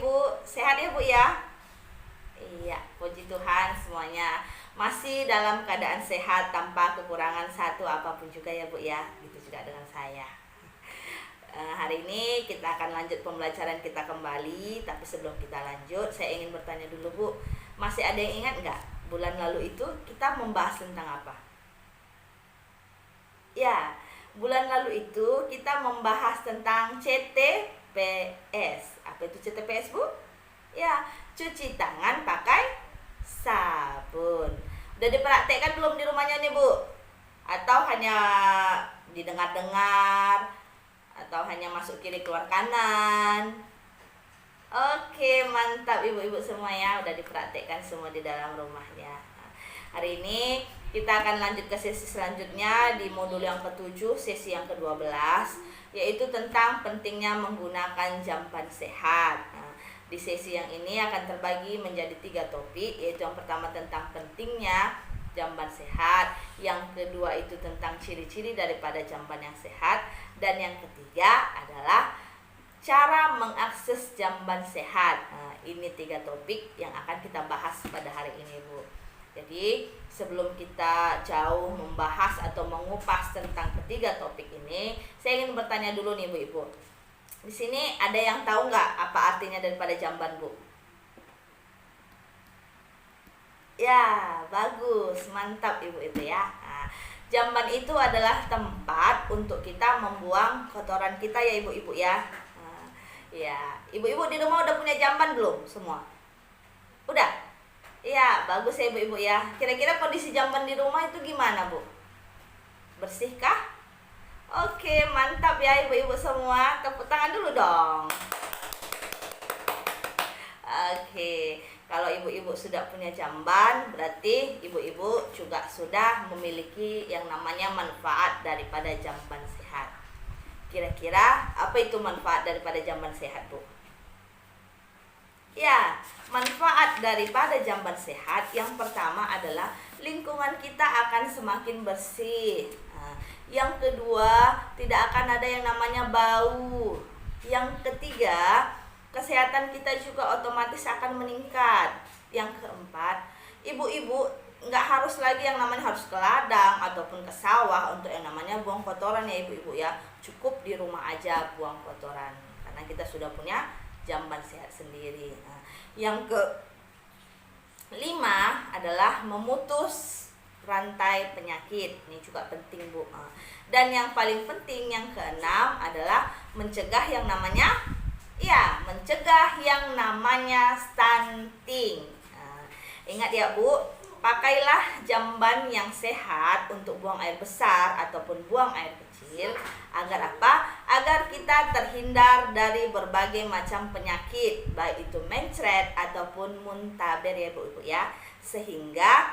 Ibu, sehat ya Bu ya? Iya, puji Tuhan semuanya masih dalam keadaan sehat tanpa kekurangan satu apapun juga ya Bu ya. Gitu juga dengan saya. Hari ini kita akan lanjut pembelajaran kita kembali. Tapi sebelum kita lanjut, saya ingin bertanya dulu Bu, masih ada yang ingat nggak bulan lalu itu kita membahas tentang apa? Ya, bulan lalu itu kita membahas tentang CTPS. Apa itu CTPS Bu? Ya, cuci tangan pakai sabun. Udah dipraktekkan belum di rumahnya nih Bu? Atau hanya didengar-dengar? Atau hanya masuk kiri keluar kanan? Oke, mantap ibu-ibu semua ya. Udah dipraktekkan semua di dalam rumahnya. Hari ini kita akan lanjut ke sesi selanjutnya di modul yang ke-7, sesi yang ke-12, yaitu tentang pentingnya menggunakan jamban sehat. Di sesi yang ini akan terbagi menjadi 3 topik, yaitu yang pertama tentang pentingnya jamban sehat, yang kedua itu tentang ciri-ciri daripada jamban yang sehat, dan yang ketiga adalah cara mengakses jamban sehat. Ini 3 topik yang akan kita bahas pada hari ini Bu. Jadi sebelum kita jauh membahas atau mengupas tentang ketiga topik ini, saya ingin bertanya dulu nih Bu Ibu. Di sini ada yang tahu nggak apa artinya daripada jamban Bu? Ya, bagus, mantap Ibu itu ya. Jamban itu adalah tempat untuk kita membuang kotoran kita ya Ibu-ibu ya. Ya, ibu-ibu di rumah udah punya jamban belum semua? Udah? Iya, bagus ya ibu-ibu ya. Kira-kira kondisi jamban di rumah itu gimana Bu? Bersihkah? Oke, mantap ya ibu-ibu semua. Tepuk tangan dulu dong. Oke, kalau ibu-ibu sudah punya jamban, berarti ibu-ibu juga sudah memiliki yang namanya manfaat daripada jamban sehat. Kira-kira apa itu manfaat daripada jamban sehat Bu? Ya, manfaat daripada jamban sehat yang pertama adalah lingkungan kita akan semakin bersih. Yang kedua, tidak akan ada yang namanya bau. Yang ketiga, kesehatan kita juga otomatis akan meningkat. Yang keempat, ibu-ibu nggak harus lagi yang namanya harus ke ladang ataupun ke sawah untuk yang namanya buang kotoran ya ibu-ibu ya. Cukup di rumah aja buang kotoran karena kita sudah punya jamban sehat sendiri. Yang kelima adalah memutus rantai penyakit. Ini juga penting Bu. Dan yang paling penting yang keenam adalah mencegah yang namanya mencegah yang namanya stunting. Ingat ya Bu, pakailah jamban yang sehat untuk buang air besar ataupun buang air kecil. Agar apa? Agar kita terhindar dari berbagai macam penyakit, baik itu mencret ataupun muntaber ya Bu-ibu ya. Sehingga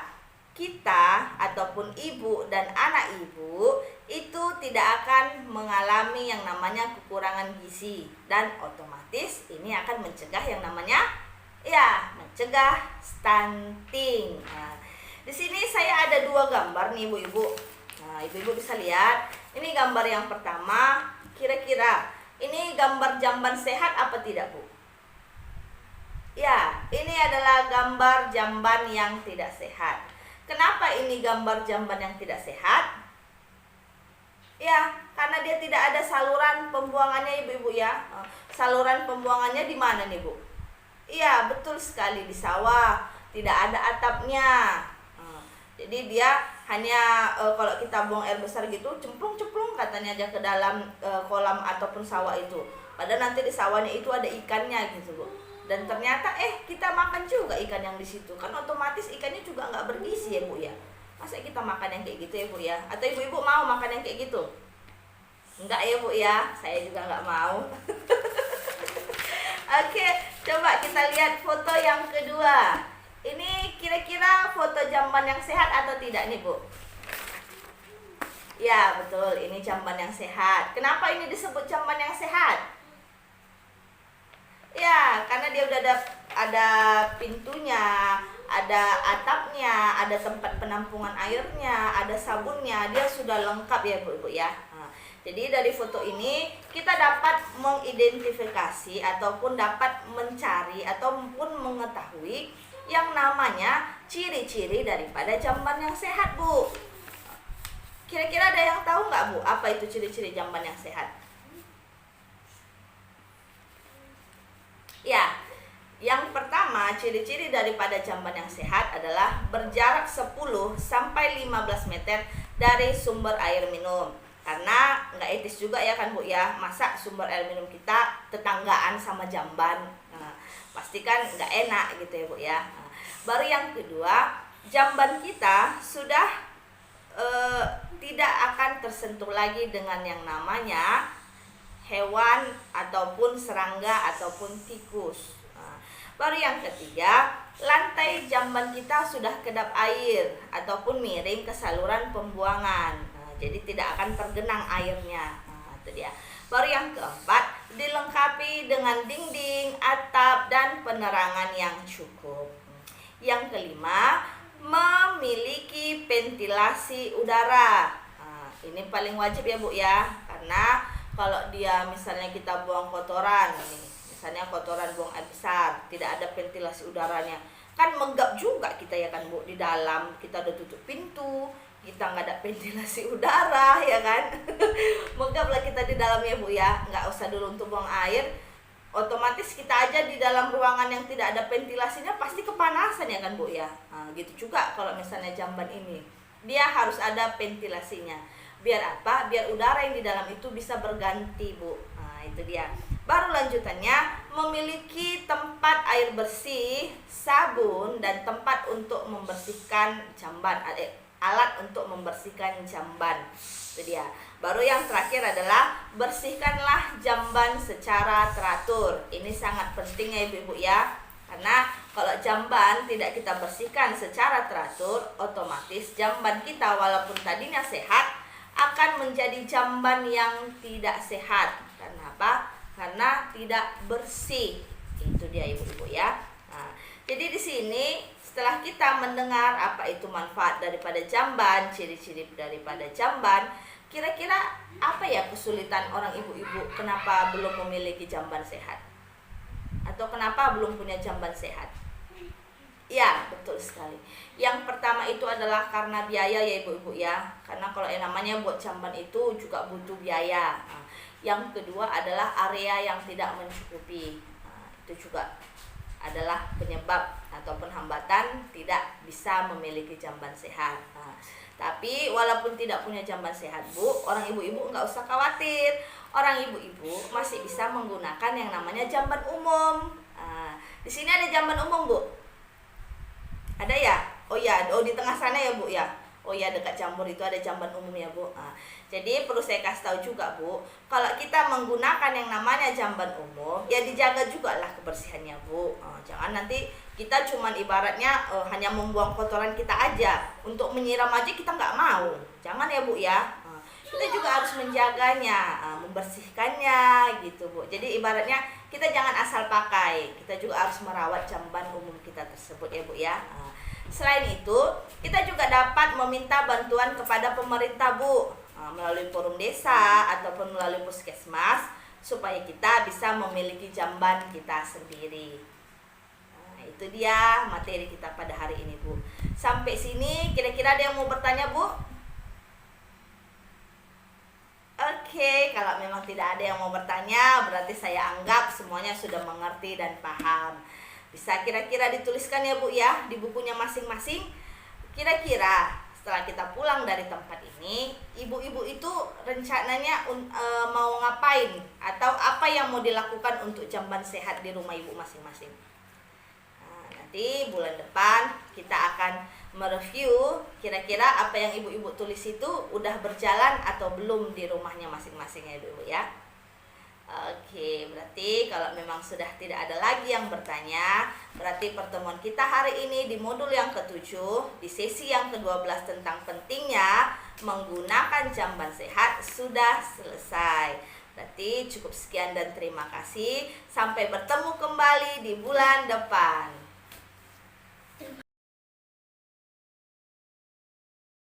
kita ataupun ibu dan anak ibu itu tidak akan mengalami yang namanya kekurangan gizi, dan otomatis ini akan mencegah yang namanya mencegah stunting. Di sini saya ada 2 gambar nih Bu-ibu. Ibu-ibu bisa lihat. Ini gambar yang pertama. Kira-kira ini gambar jamban sehat apa tidak Bu? Ya, ini adalah gambar jamban yang tidak sehat. Kenapa ini gambar jamban yang tidak sehat? Ya, karena dia tidak ada saluran pembuangannya ibu-ibu ya. Saluran pembuangannya di mana nih Bu? Iya, betul sekali di sawah. Tidak ada atapnya. Jadi dia hanya kalau kita buang air besar gitu, cemplung-cemplung katanya aja ke dalam kolam ataupun sawah itu. Padahal nanti di sawahnya itu ada ikannya gitu Bu. Dan ternyata kita makan juga ikan yang di situ. Kan otomatis ikannya juga nggak bergizi ya Bu ya. Masa kita makan yang kayak gitu ya Bu ya? Atau ibu-ibu mau makan yang kayak gitu? Enggak ya Bu ya, saya juga nggak mau. Oke, coba kita lihat foto yang kedua. Ini kira-kira foto jamban yang sehat atau tidak nih Bu? Ya betul, ini jamban yang sehat. Kenapa ini disebut jamban yang sehat? Ya, karena dia udah ada pintunya, ada atapnya, ada tempat penampungan airnya, ada sabunnya. Dia sudah lengkap ya Bu-ibu ya. Jadi dari foto ini kita dapat mengidentifikasi ataupun dapat mencari ataupun mengetahui yang namanya ciri-ciri daripada jamban yang sehat, Bu. Kira-kira ada yang tahu nggak, Bu, apa itu ciri-ciri jamban yang sehat? Ya, yang pertama, ciri-ciri daripada jamban yang sehat adalah berjarak 10 sampai 15 meter dari sumber air minum. Karena nggak etis juga ya kan, Bu ya, masa sumber air minum kita tetanggaan sama jamban. Nah, pasti kan nggak enak gitu ya, Bu ya. Nah, baru yang kedua, jamban kita sudah tidak akan tersentuh lagi dengan yang namanya hewan ataupun serangga ataupun tikus. Nah, baru yang ketiga, lantai jamban kita sudah kedap air ataupun miring ke saluran pembuangan. Nah, jadi tidak akan tergenang airnya. Nah, itu dia. Baru yang keempat, dilengkapi dengan dinding, atap, dan penerangan yang cukup. Yang kelima, memiliki ventilasi udara. Nah, ini paling wajib ya, Bu ya, karena kalau dia misalnya kita buang kotoran nih, misalnya kotoran buang air besar, tidak ada ventilasi udaranya, kan menggap juga kita ya kan, Bu, di dalam kita udah tutup pintu, kita nggak ada ventilasi udara ya kan. Menggap lah kita di dalam ya, Bu ya, nggak usah dulu untuk buang air, otomatis kita aja di dalam ruangan yang tidak ada ventilasinya pasti kepanasan ya kan, Bu ya. Nah, gitu juga kalau misalnya jamban ini, dia harus ada ventilasinya. Biar apa? Biar udara yang di dalam itu bisa berganti, Bu. Nah, itu dia. Baru lanjutannya, memiliki tempat air bersih, sabun, dan tempat untuk membersihkan jamban, alat untuk membersihkan jamban. Itu dia. Baru yang terakhir adalah bersihkanlah jamban secara teratur. Ini sangat penting ya Ibu-ibu ya. Karena kalau jamban tidak kita bersihkan secara teratur, otomatis jamban kita walaupun tadinya sehat akan menjadi jamban yang tidak sehat. Karena apa? Karena tidak bersih. Itu dia Ibu-ibu ya. Nah, jadi di sini setelah kita mendengar apa itu manfaat daripada jamban, ciri-ciri daripada jamban, kira-kira apa ya kesulitan orang ibu-ibu kenapa belum memiliki jamban sehat? Atau kenapa belum punya jamban sehat? Ya, betul sekali. Yang pertama itu adalah karena biaya ya ibu-ibu ya. Karena kalau yang namanya buat jamban itu juga butuh biaya. Nah, yang kedua adalah area yang tidak mencukupi. Nah, itu juga adalah penyebab ataupun hambatan tidak bisa memiliki jamban sehat. Nah, tapi walaupun tidak punya jamban sehat, Bu, orang ibu-ibu nggak usah khawatir. Orang ibu-ibu masih bisa menggunakan yang namanya jamban umum. Nah, di sini ada jamban umum, Bu. Ada ya? Oh ya, oh di tengah sana ya, Bu ya. Oh ya, dekat Jambor itu ada jamban umum ya, Bu. Nah, jadi perlu saya kasih tahu juga, Bu, kalau kita menggunakan yang namanya jamban umum, ya dijaga juga lah kebersihannya, Bu. Jangan nanti kita cuman ibaratnya hanya membuang kotoran kita aja, untuk menyiram aja kita nggak mau. Jangan ya, Bu ya. Kita juga harus menjaganya, membersihkannya gitu, Bu. Jadi ibaratnya kita jangan asal pakai, kita juga harus merawat jamban umum kita tersebut ya, Bu ya. Selain itu, kita juga dapat meminta bantuan kepada pemerintah, Bu, melalui forum desa ataupun melalui puskesmas, supaya kita bisa memiliki jamban kita sendiri. Nah, itu dia materi kita pada hari ini, Bu. Sampai sini kira-kira ada yang mau bertanya, Bu? Oke, kalau memang tidak ada yang mau bertanya, berarti saya anggap semuanya sudah mengerti dan paham. Bisa kira-kira dituliskan ya, Bu ya, di bukunya masing-masing. Kira-kira setelah kita pulang dari tempat ini, ibu-ibu itu rencananya mau ngapain? Atau apa yang mau dilakukan untuk jamban sehat di rumah ibu masing-masing? Nah, nanti bulan depan kita akan mereview kira-kira apa yang ibu-ibu tulis itu udah berjalan atau belum di rumahnya masing-masing ya, Ibu ya. Oke, berarti kalau memang sudah tidak ada lagi yang bertanya, berarti pertemuan kita hari ini di modul yang ke-7, di sesi yang ke-12 tentang pentingnya menggunakan jamban sehat sudah selesai. Berarti cukup sekian dan terima kasih. Sampai bertemu kembali di bulan depan.